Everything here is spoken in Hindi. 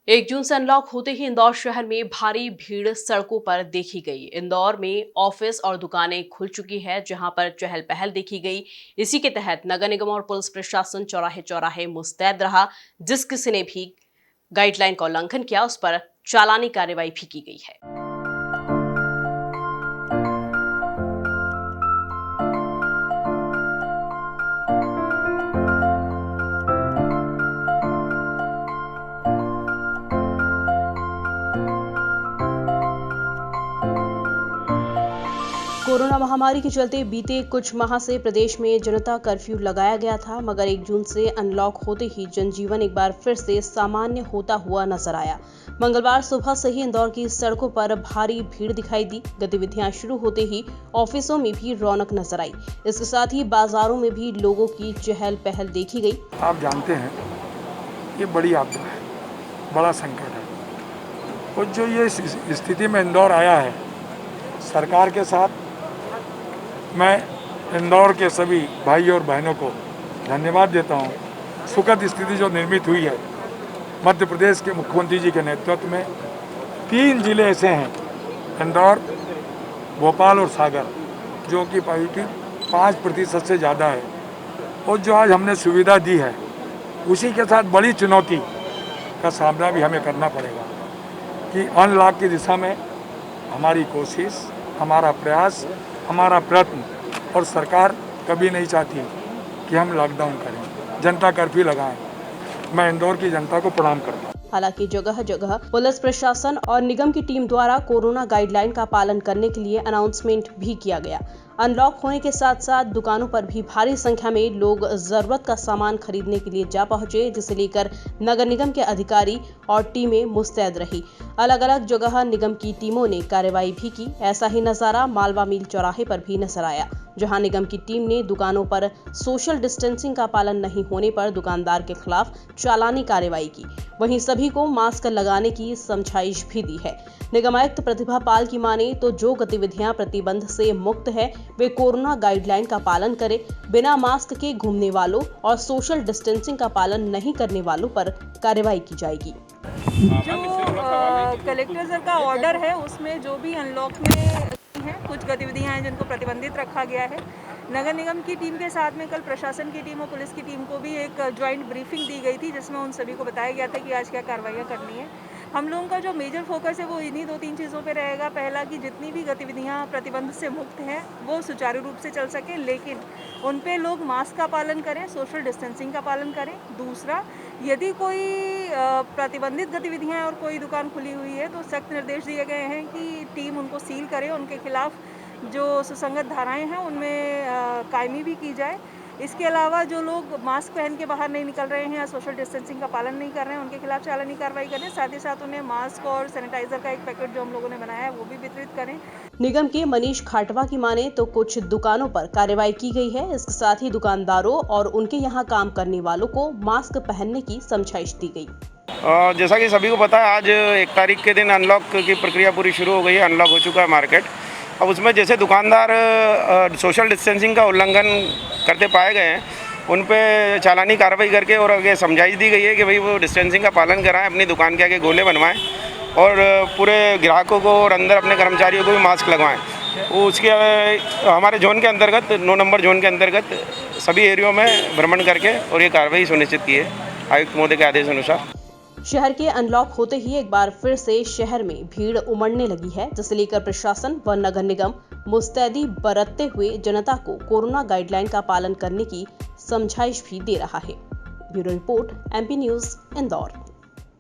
1 जून से अनलॉक होते ही इंदौर शहर में भारी भीड़ सड़कों पर देखी गई। इंदौर में ऑफिस और दुकानें खुल चुकी है, जहां पर चहल पहल देखी गई। इसी के तहत नगर निगम और पुलिस प्रशासन चौराहे चौराहे मुस्तैद रहा। जिस किसी ने भी गाइडलाइन का उल्लंघन किया, उस पर चालानी कार्रवाई भी की गई है। कोरोना महामारी के चलते बीते कुछ माह से प्रदेश में जनता कर्फ्यू लगाया गया था, मगर 1 जून से अनलॉक होते ही जनजीवन एक बार फिर से सामान्य होता हुआ नजर आया। मंगलवार सुबह से ही इंदौर की सड़कों पर भारी भीड़ दिखाई दी। गतिविधियां शुरू होते ही ऑफिसों में भी रौनक नजर आई। इसके साथ ही बाजारों में भी लोगों की चहल पहल देखी गई। आप जानते हैं, ये बड़ी आपदा है, बड़ा संकट है, और जो ये स्थिति में इंदौर आया है, सरकार के साथ मैं इंदौर के सभी भाई और बहनों को धन्यवाद देता हूँ। सुखद स्थिति जो निर्मित हुई है, मध्य प्रदेश के मुख्यमंत्री जी के नेतृत्व में 3 जिले ऐसे हैं, इंदौर, भोपाल और सागर, जो कि पॉजिटिव 5% से ज़्यादा है। और जो आज हमने सुविधा दी है, उसी के साथ बड़ी चुनौती का सामना भी हमें करना पड़ेगा कि अनलॉक की दिशा में हमारी कोशिश, हमारा प्रयास, हमारा प्रयत्न, और सरकार कभी नहीं चाहती कि हम लॉकडाउन करें, जनता कर्फ्यू लगाएं। मैं इंदौर की जनता को प्रणाम करता हूं। हालांकि जगह जगह पुलिस प्रशासन और निगम की टीम द्वारा कोरोना गाइडलाइन का पालन करने के लिए अनाउंसमेंट भी किया गया। अनलॉक होने के साथ साथ दुकानों पर भी भारी संख्या में लोग जरूरत का सामान खरीदने के लिए जा पहुंचे, जिसे लेकर नगर निगम के अधिकारी और टीमें मुस्तैद रही। अलग अलग जगह निगम की टीमों ने कार्रवाई भी की। ऐसा ही नजारा मालवा मिल चौराहे पर भी नजर आया, जहां निगम की टीम ने दुकानों पर सोशल डिस्टेंसिंग का पालन नहीं होने पर दुकानदार के खिलाफ चालानी कार्रवाई की। वहीं सभी को मास्क लगाने की समझाइश भी दी है। निगम आयुक्त प्रतिभा पाल की माने तो जो गतिविधियां प्रतिबंध से मुक्त है, वे कोरोना गाइडलाइन का पालन करें। बिना मास्क के घूमने वालों और सोशल डिस्टेंसिंग का पालन नहीं करने वालों पर कार्रवाई की जाएगी। जो कलेक्टर सर का ऑर्डर है, उसमें जो भी अनलॉक में हैं, कुछ गतिविधियां हैं जिनको प्रतिबंधित रखा गया है। नगर निगम की टीम के साथ में कल प्रशासन की टीम और पुलिस की टीम को भी एक ज्वाइंट ब्रीफिंग दी गई थी, जिसमें उन सभी को बताया गया था कि आज क्या कार्रवाइयाँ करनी है। हम लोगों का जो मेजर फोकस है वो इन्हीं 2-3 चीज़ों पे रहेगा। पहला कि जितनी भी गतिविधियां प्रतिबंध से मुक्त हैं वो सुचारू रूप से चल सके, लेकिन उन पे लोग मास्क का पालन करें, सोशल डिस्टेंसिंग का पालन करें। दूसरा, यदि कोई प्रतिबंधित गतिविधियां और कोई दुकान खुली हुई है तो सख्त निर्देश दिए गए हैं कि टीम उनको सील करे, उनके खिलाफ जो सुसंगत धाराएं हैं उनमें कायमी भी की जाए। इसके अलावा जो लोग मास्क पहन के बाहर नहीं निकल रहे हैं या सोशल डिस्टेंसिंग का पालन नहीं कर रहे हैं, उनके खिलाफ चालानी कार्रवाई करें। साथ ही साथ उन्हें मास्क और सैनिटाइजर का एक पैकेट जो हम लोगों ने बनाया है वो भी वितरित करें। निगम के मनीष खाटवा की माने तो कुछ दुकानों पर कार्रवाई की गई है। इसके साथ ही दुकानदारों और उनके यहाँ काम करने वालों को मास्क पहनने की समझाइश दी गई। जैसा कि सभी को पता है, आज 1 तारीख के दिन अनलॉक की प्रक्रिया पूरी शुरू हो गई है। अनलॉक हो चुका है मार्केट। अब उसमें जैसे दुकानदार सोशल डिस्टेंसिंग का उल्लंघन करते पाए गए हैं, उन पे चालानी कार्रवाई करके और आगे समझाइश दी गई है कि भाई वो डिस्टेंसिंग का पालन कराएं, अपनी दुकान के आगे गोले बनवाएं और पूरे ग्राहकों को और अंदर अपने कर्मचारियों को भी मास्क लगवाएं। वो उसके हमारे जोन के अंतर्गत 9 नंबर जोन के अंतर्गत सभी एरियो में भ्रमण करके और ये कार्रवाई सुनिश्चित की है आयुक्त महोदय के आदेश अनुसार। शहर के अनलॉक होते ही एक बार फिर से शहर में भीड़ उमड़ने लगी है, जिसे लेकर प्रशासन व नगर निगम मुस्तैदी बरतते हुए जनता को कोरोना गाइडलाइन का पालन करने की समझाइश भी दे रहा है। Bureau report, MP news, Indore.